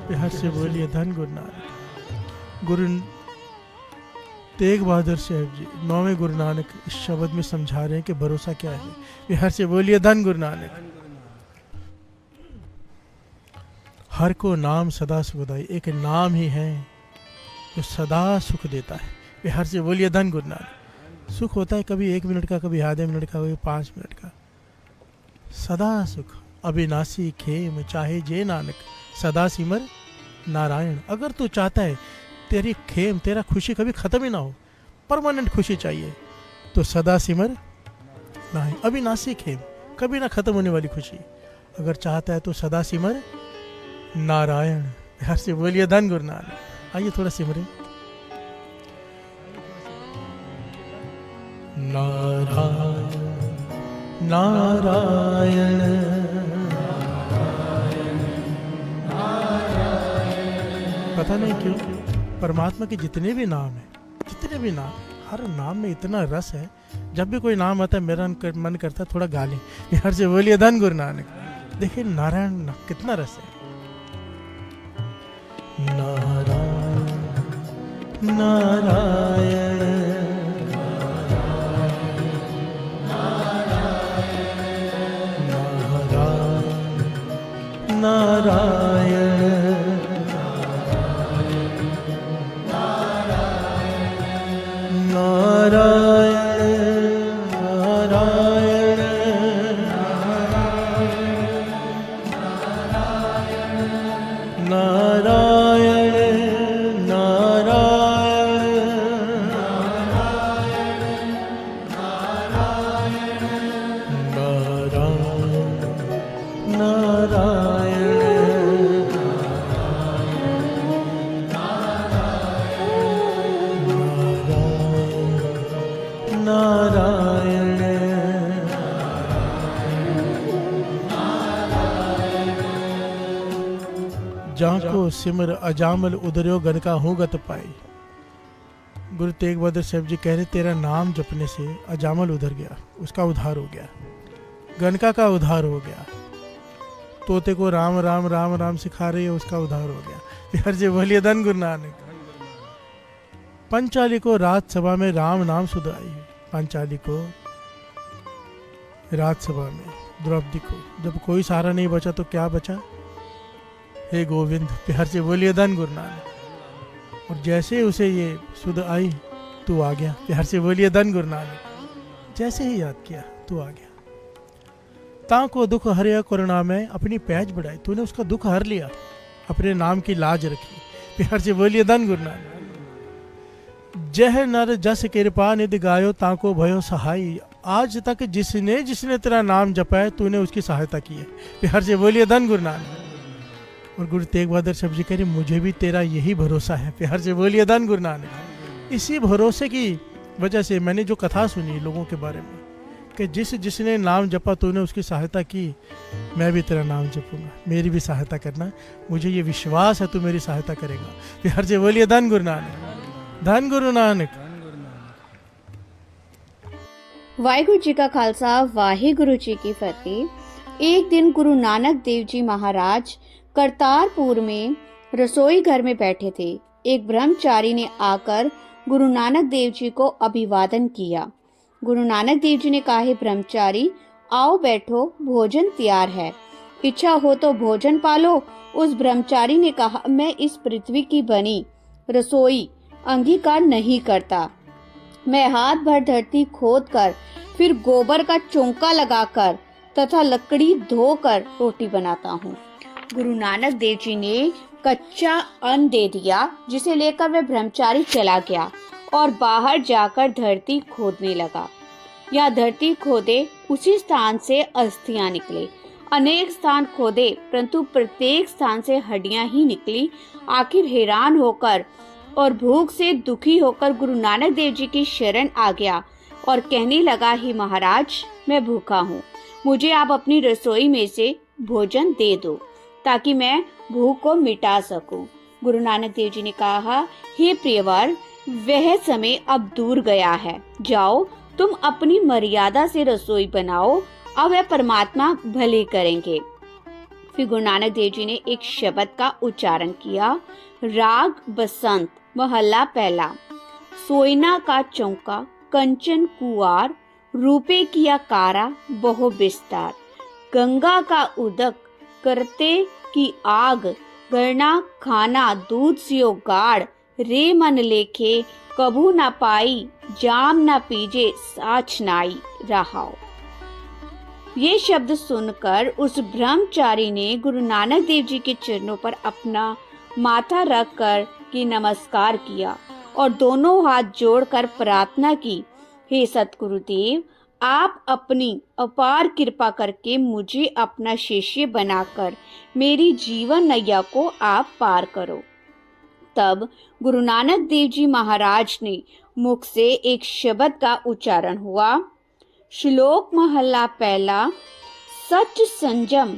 बिहार से बोलिए धन गुरु नानक। गुरु तेग बहादुर साहब जी 9वें गुरु नानक इस शब्द में समझा रहे हैं कि भरोसा क्या है। बिहार से बोलिए धन गुरु नानक। हर को नाम सदा सुखदाई, एक नाम ही है जो सदा सुख देता है। बिहार से बोलिए धन गुरु नानक। सुख होता है कभी 1 मिनट का, कभी आधे मिनट का, कभी 5 मिनट का। सदा सुख अविनाशी खेम चाहे जे नानक, सदा सिमर नारायण। अगर तू चाहता है तेरी खेम, तेरा खुशी कभी खत्म ही ना हो, परमानेंट खुशी चाहिए, तो सदा सिमर नारायण, अविनाशी खेम, कभी ना खत्म होने वाली खुशी अगर चाहता है तो सदा सिमर नारायण। प्यार से बोलिए धन गुरु नानक। आइए थोड़ा सिमरे। नारायण नारायण पता नहीं क्यों परमात्मा के जितने भी नाम हैं, जितने भी नाम, हर नाम में इतना रस है। जब भी कोई नाम आता है मेरा मन करता है थोड़ा गा लें। यार से बोलिए धन गुरु नानक। देखिए नारायण कितना रस है। नारायण नारायण नारायण जाको सिमर अजामल उदर्यो गन का हूँ गत पाई। गुरु तेग बहादुर साहब जी कह रहे तेरा नाम जपने से अजामल उधर गया, उसका उद्धार हो गया, गनका का उद्धार हो गया, तोते को राम राम राम राम सिखा रही है उसका उद्धार हो गया। प्यार से बोलिए धन गुरु नानक। पंचाली को राजसभा में राम नाम सुधाई। पंचाली को राजसभा में द्रौपदी को जब कोई सहारा नहीं बचा तो क्या बचा? हे गोविंद। प्यार से बोलिए धन गुरु नानक। और जैसे उसे ये सुध आई तू आ गया। प्यार से बोलिए धन गुरु नानक। जैसे ही याद किया तू आ गया। ता को दुख हरिया करुणा में अपनी पैज बढ़ाई। तूने उसका दुख हर लिया, अपने नाम की लाज रखी। प्यार से बोलिए धन गुरु नानक। जह नर जस कृपा निधि गायो ताको भयो सहाई। आज तक जिसने जिसने तेरा नाम जपा है तूने उसकी सहायता की है। प्यार से बोलिए धन गुरु नानक। और गुरु तेग बहादुर साहब जी कह रहे मुझे भी तेरा यही भरोसा है। प्यार से बोलिए धन गुरु नानक। इसी भरोसे की वजह से मैंने जो कथा सुनी लोगों के बारे में कि जिसने नाम जपा तूने उसकी सहायता की, मैं भी तेरा नाम जपूंगा, मेरी भी सहायता करना। मुझे ये विश्वास है तू मेरी सहायता करेगा। प्यार से बोलिए धन गुरु नानक। धन गुरु नानक। वाहिगुरु जी का खालसा, वाहिगुरु जी की फतेह। एक दिन गुरु नानक देव जी महाराज करतारपुर में रसोई घर में बैठे थे। एक ब्रह्मचारी ने आकर गुरु नानक देव जी को अभिवादन किया। गुरु नानक देव जी ने कहा, हे ब्रह्मचारी, आओ बैठो, भोजन तैयार है, इच्छा हो तो भोजन पालो। उस ब्रह्मचारी ने कहा, मैं इस पृथ्वी की बनी रसोई अंगीकार नहीं करता। मैं हाथ भर धरती खोदकर फिर गोबर का चौंका लगाकर तथा लकड़ी धोकर रोटी बनाता हूँ। गुरु नानक देव जी ने कच्चा अन्न दे दिया, जिसे लेकर वह ब्रह्मचारी चला गया और बाहर जाकर धरती खोदने लगा। या धरती खोदे उसी स्थान से अस्थियां निकले। अनेक स्थान खोदे परंतु प्रत्येक स्थान से हड्डियां ही निकली। आखिर हैरान होकर और भूख से दुखी होकर गुरु नानक देव जी की शरण आ गया और कहने लगा, हे महाराज, मैं भूखा हूँ, मुझे आप अपनी रसोई में से भोजन दे दो ताकि मैं भूख को मिटा सकूं। गुरु नानक देव जी ने कहा, हे प्रियवर, वह समय अब दूर गया है, जाओ तुम अपनी मर्यादा से रसोई बनाओ, अब वह परमात्मा भले करेंगे। फिर गुरु नानक देव जी ने एक शब्द का उच्चारण किया। राग बसंत, महला पहला। सोयना का चौका, कंचन कुआर, रूपे किया कारा, बहु विस्तार। गंगा का उदक, करते की आग, गरना खाना, दूध सियो गाढ़। रे मन लेखे, कभू ना पाई, जाम ना पीजे, साच नाई रहाओ। ये शब्द सुनकर उस ब्रह्मचारी ने गुरु नानक देव जी के चरणों पर अपना माथा रख कर के नमस्कार किया और दोनों हाथ जोड़कर प्रार्थना की, हे सतगुरुदेव, आप अपनी अपार कृपा करके मुझे अपना शिष्य बनाकर मेरी जीवन नैया को आप पार करो। तब गुरु नानक देव जी महाराज ने मुख से एक शब्द का उच्चारण हुआ। श्लोक महला पहला। सच संजम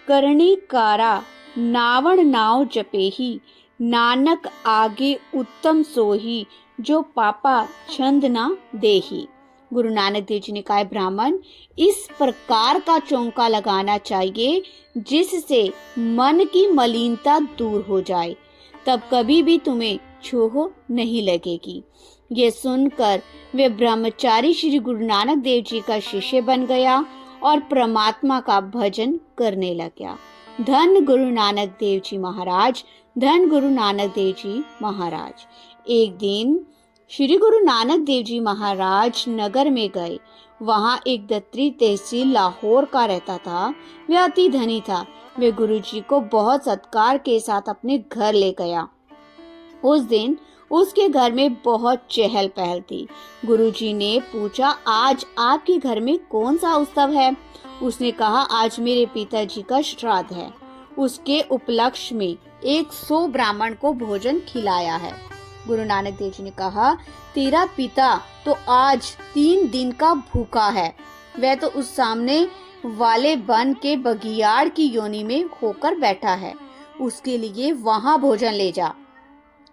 करणी कारा नावण नाव जपेही, नानक आगे उत्तम सोही, जो पापा छंद ना देही। गुरु नानक देव जी ने कहा, ब्राह्मण, इस प्रकार का चौंका लगाना चाहिए जिससे मन की मलिनता दूर हो जाए, तब कभी भी तुम्हें छोह नहीं लगेगी। ये सुनकर वे ब्रह्मचारी श्री गुरु नानक देव जी का शिष्य बन गया और परमात्मा का भजन करने लगा। धन गुरु नानक देव जी महाराज, धन गुरु नानक देव जी महाराज। एक दिन श्री गुरु नानक देव जी महाराज नगर में गए। वहाँ एक दत्तरी तहसील लाहौर का रहता था। वह अति धनी था। वे गुरु जी को बहुत सत्कार के साथ अपने घर ले गया। उस दिन उसके घर में बहुत चहल पहल थी। गुरु जी ने पूछा, आज आपके घर में कौन सा उत्सव है? उसने कहा, आज मेरे पिताजी का श्राद्ध है। उसके उपलक्ष्य में 100 ब्राह्मण को भोजन खिलाया है। गुरु नानक देव जी ने कहा, तेरा पिता तो आज 3 दिन का भूखा है। वह तो उस सामने वाले वन के बगियाड़ की योनि में होकर बैठा है। उसके लिए वहां भोजन ले जा।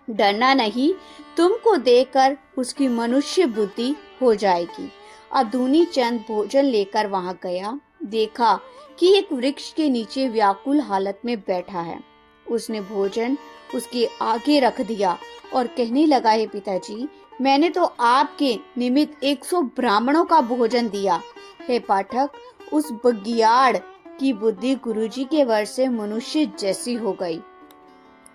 डरना नहीं, तुमको देखकर उसकी मनुष्य बुद्धि हो जाएगी। अब दूनी चंद भोजन लेकर वहां गया। देखा कि एक वृक्ष के नीचे व्याकुल हालत में बैठा है। उसने भोजन उसके आगे रख दिया और कहने लगा, हे पिताजी, मैंने तो आपके निमित्त 100 ब्राह्मणों का भोजन दिया। हे पाठक, उस बगियाड़ की बुद्धि गुरुजी के वर्ष से मनुष्य जैसी हो गई।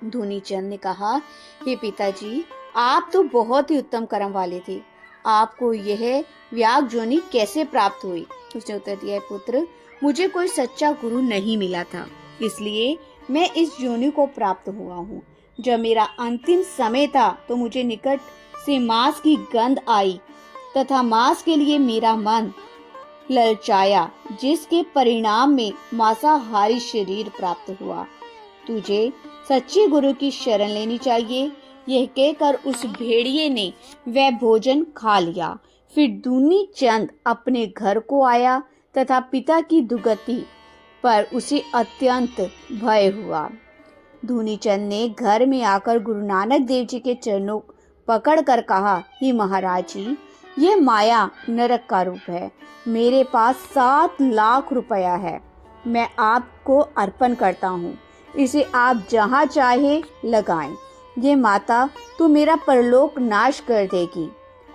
धूनी चंद ने कहा, हे पिताजी, आप तो बहुत ही उत्तम कर्म वाले थे। आपको यह व्याग जोनी कैसे प्राप्त हुई? उसने उत्तर दिया, पुत्र, मुझे कोई सच्चा गुरु नहीं मिला था, इसलिए मैं इस योनि को प्राप्त हुआ हूँ। जब मेरा अंतिम समय था तो मुझे निकट से मांस की गंध आई तथा मांस के लिए मेरा मन ललचाया, जिसके परिणाम में मांसाहारी शरीर प्राप्त हुआ। तुझे सच्चे गुरु की शरण लेनी चाहिए। यह कहकर उस भेड़िए ने वह भोजन खा लिया। फिर दूनी चंद अपने घर को आया तथा पिता की दुर्गति पर उसे अत्यंत भय हुआ। दूनी चंद ने घर में आकर गुरु नानक देव जी के चरणों पकड़कर कहा, हे महाराज जी, यह माया नरक का रूप है। मेरे पास 7 लाख रुपया है, मैं आपको अर्पण करता हूँ। इसे आप जहाँ चाहे लगाएं। ये माता तो मेरा परलोक नाश कर देगी,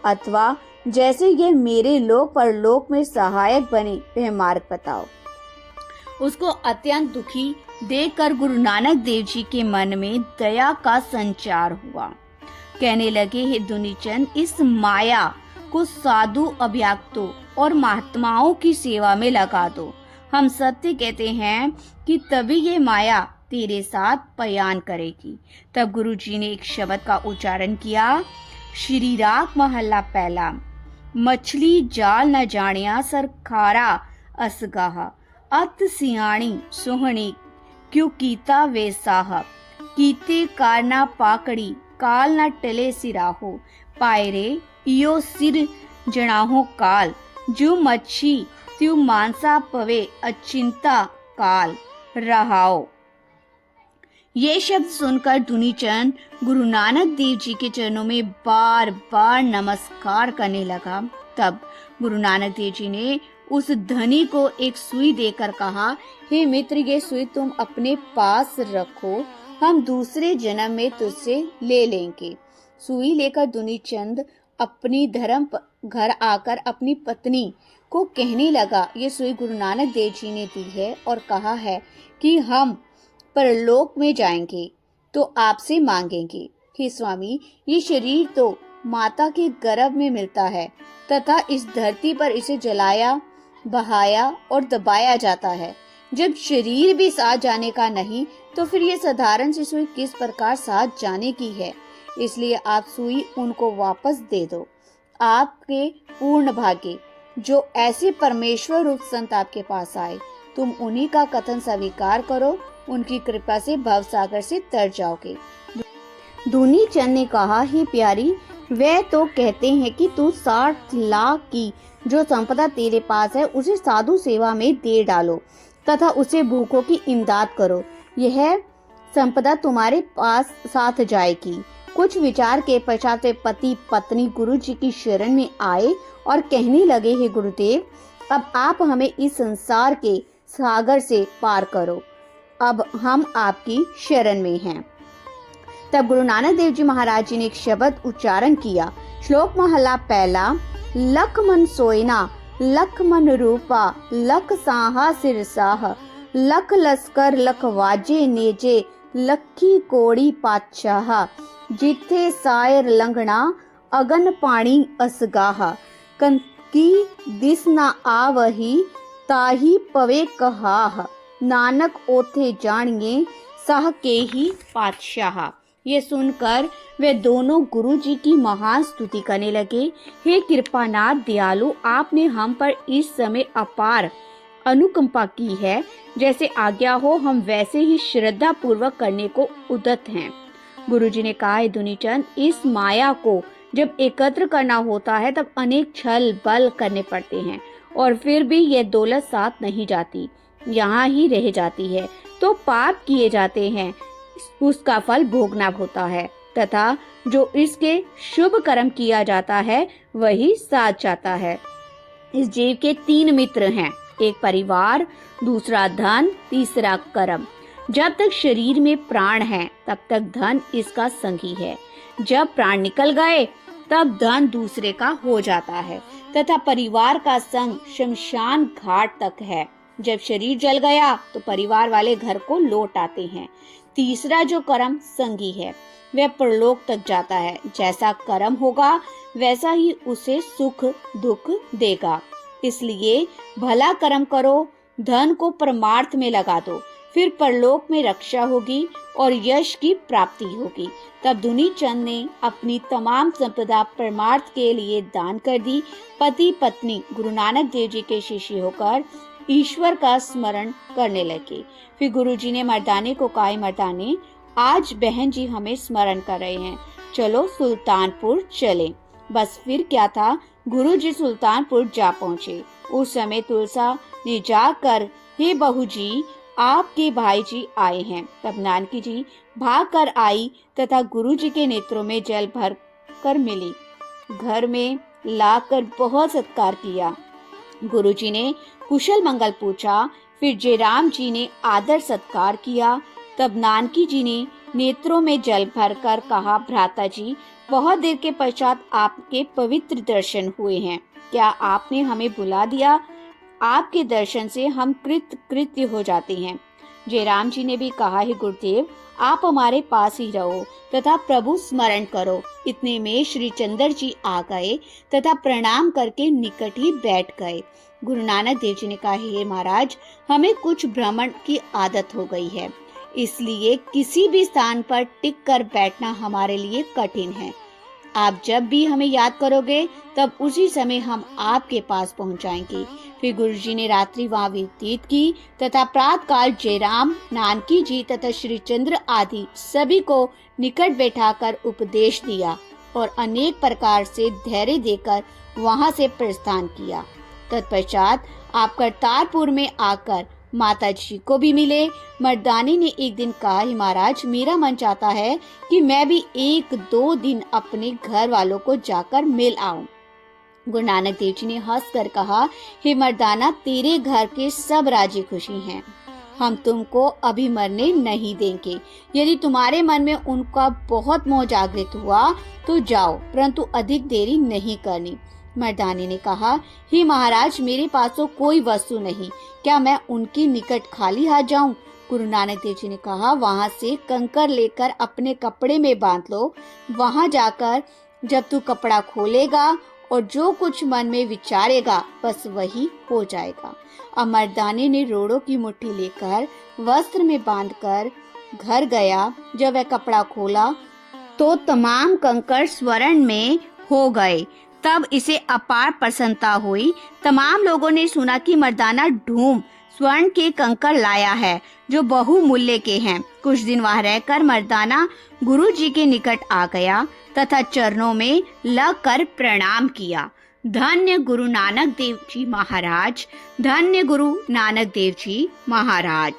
अथवा जैसे ये मेरे लोक परलोक में सहायक बने, वह मार्ग बताओ। उसको अत्यंत दुखी देखकर गुरु नानक देव जी के मन में दया का संचार हुआ। कहने लगे, हे दुनीचंद, इस माया को साधु अभ्यागतों और महात्माओं की सेवा में लगा दो। हम सत्य कहते हैं कि तभी ये माया तेरे साथ पयान करेगी। तब गुरु जी ने एक शब्द का उच्चारण किया। श्री राग महला पहला। मछली जाल न जानिया सरखारा असगाह, अत सियाणी सोहणी क्यों कीता वे साहब, कीते कारना पाकड़ी काल न टले सिराहो, पायरे इयो सिर जनाहो काल, जो मच्छी त्यू मांसा पवे अचिंता काल रहाओ। ये शब्द सुनकर दुनीचंद गुरु नानक देव जी के चरणों में बार बार नमस्कार करने लगा। तब गुरु नानक देव जी ने उस धनी को एक सुई देकर कहा, हे मित्र, ये सुई तुम अपने पास रखो, हम दूसरे जन्म में तुझसे ले लेंगे। सुई लेकर दुनीचंद अपनी धर्म घर आकर अपनी पत्नी को कहने लगा, ये सुई गुरु नानक देव जी ने दी है और कहा है कि हम परलोक में जाएंगे तो आपसे मांगेंगे। हे स्वामी, ये शरीर तो माता के गर्भ में मिलता है तथा इस धरती पर इसे जलाया, बहाया और दबाया जाता है। जब शरीर भी साथ जाने का नहीं तो फिर ये साधारण सी सुई किस प्रकार साथ जाने की है। इसलिए आप सुई उनको वापस दे दो। आपके पूर्ण भाग्य जो ऐसे परमेश्वर रूप संत आपके पास आए, तुम उन्हीं का कथन स्वीकार करो, उनकी कृपा से भवसागर से तर जाओगे। दूनी चंद ने कहा, हे प्यारी, वे तो कहते हैं कि तू 60 लाख की जो संपदा तेरे पास है उसे साधु सेवा में दे डालो तथा उसे भूखों की इमदाद करो। यह संपदा तुम्हारे पास साथ जाएगी। कुछ विचार के पश्चात वे पति पत्नी गुरु जी की शरण में आए और कहने लगे, हे गुरुदेव, अब आप हमें इस संसार के सागर से पार करो, अब हम आपकी शरण में हैं। तब गुरु नानक देव जी महाराज जी ने एक शब्द उच्चारण किया। श्लोक महला पहला। लख मन सोयना, लख मन रूपा, लख साहा सिरसाह, लख लस्कर लख वाजे नेजे, लखी कोड़ी पातशाह, जिथे सायर लंघना, अगन पानी असगाह, कंकी दिस न आवही, ताही पवे कहाह, नानक ओथे जानिए, साह के ही पातशाह। ये सुनकर वे दोनों गुरु जी की महान स्तुति करने लगे। हे कृपानाथ दयालु, आपने हम पर इस समय अपार अनुकंपा की है। जैसे आज्ञा हो हम वैसे ही श्रद्धा पूर्वक करने को उद्यत हैं। गुरु जी ने कहा, दुनीचंद, इस माया को जब एकत्र करना होता है तब अनेक छल बल करने पड़ते हैं और फिर भी ये दौलत साथ नहीं जाती, यहाँ ही रह जाती है तो पाप किए जाते हैं, उसका फल भोगना होता है तथा जो इसके शुभ कर्म किया जाता है वही साथ जाता है। इस जीव के 3 मित्र हैं, एक परिवार, दूसरा धन, तीसरा कर्म। जब तक शरीर में प्राण है तब तक धन इसका संगी है। जब प्राण निकल गए तब धन दूसरे का हो जाता है तथा परिवार का संग शमशान घाट तक है। जब शरीर जल गया तो परिवार वाले घर को लौट आते हैं। तीसरा जो कर्म संगी है वह परलोक तक जाता है। जैसा कर्म होगा वैसा ही उसे सुख दुख देगा। इसलिए भला कर्म करो, धन को परमार्थ में लगा दो, फिर परलोक में रक्षा होगी और यश की प्राप्ति होगी। तब दुनी चंद ने अपनी तमाम संपदा परमार्थ के लिए दान कर दी। पति पत्नी गुरु नानक देव जी के शिष्य होकर ईश्वर का स्मरण करने लगे। फिर गुरु जी ने मर्दाने को कहा, मर्दाने, आज बहन जी हमें स्मरण कर रहे हैं, चलो सुल्तानपुर चलें। बस फिर क्या था, गुरु जी सुल्तानपुर जा पहुँचे। उस समय तुलसा ने जाकर, हे बहू जी, आपके भाई जी आए हैं। तब नानकी जी भाग कर आई तथा गुरु जी के नेत्रों में जल भर कर मिली। घर में लाकर बहुत सत्कार किया। गुरु जी ने कुशल मंगल पूछा। फिर जयराम जी ने आदर सत्कार किया। तब नानकी जी ने नेत्रों में जल भर कर कहा, भ्राता जी, बहुत देर के पश्चात आपके पवित्र दर्शन हुए हैं। क्या आपने हमें बुला दिया? आपके दर्शन से हम कृत्य हो जाते हैं। जयराम जी ने भी कहा, हे गुरुदेव, आप हमारे पास ही रहो तथा प्रभु स्मरण करो। इतने में श्री चंद्र जी आ गए तथा प्रणाम करके निकट ही बैठ गए। गुरु नानक देव जी ने कहा, हे महाराज, हमें कुछ भ्रमण की आदत हो गई है, इसलिए किसी भी स्थान पर टिक कर बैठना हमारे लिए कठिन है। आप जब भी हमें याद करोगे तब उसी समय हम आपके पास पहुंच जाएंगे। फिर गुरु जी ने रात्रि वहाँ व्यतीत की तथा प्रातः काल जयराम, नानकी जी तथा श्री चंद्र आदि सभी को निकट बैठाकर उपदेश दिया और अनेक प्रकार से धैर्य देकर वहाँ से प्रस्थान किया। तत्पश्चात आप करतारपुर में आकर माता जी को भी मिले। मर्दानी ने एक दिन कहा, महाराज, मेरा मन चाहता है कि मैं भी 1-2 दिन अपने घर वालों को जाकर मिल आऊं। गुरु नानक देव जी ने हंसकर कहा, हे मर्दाना, तेरे घर के सब राजी खुशी हैं, हम तुमको अभी मरने नहीं देंगे। यदि तुम्हारे मन में उनका बहुत मोह जागृत हुआ तो जाओ, परंतु अधिक देरी नहीं करनी। मर्दानी ने कहा, हे महाराज, मेरे पास तो कोई वस्तु नहीं, क्या मैं उनके निकट खाली हाथ जाऊं? गुरु नानक देव जी ने कहा, वहां से कंकर लेकर अपने कपड़े में बांध लो। वहां जाकर जब तू कपड़ा खोलेगा और जो कुछ मन में विचारेगा बस वही हो जाएगा। अब मर्दाने ने रोड़ों की मुट्ठी लेकर वस्त्र में बांधकर घर गया। जब वह कपड़ा खोला तो तमाम कंकड़ स्वर्ण में हो गए। तब इसे अपार प्रसन्नता हुई। तमाम लोगों ने सुना कि मर्दाना ढूंढ स्वर्ण के कंकड़ लाया है जो बहुमूल्य के हैं। कुछ दिन वहां रहकर मर्दाना गुरु जी के निकट आ गया तथा चरणों में लग कर प्रणाम किया। धन्य गुरु नानक देव जी महाराज, धन्य गुरु नानक देव जी महाराज।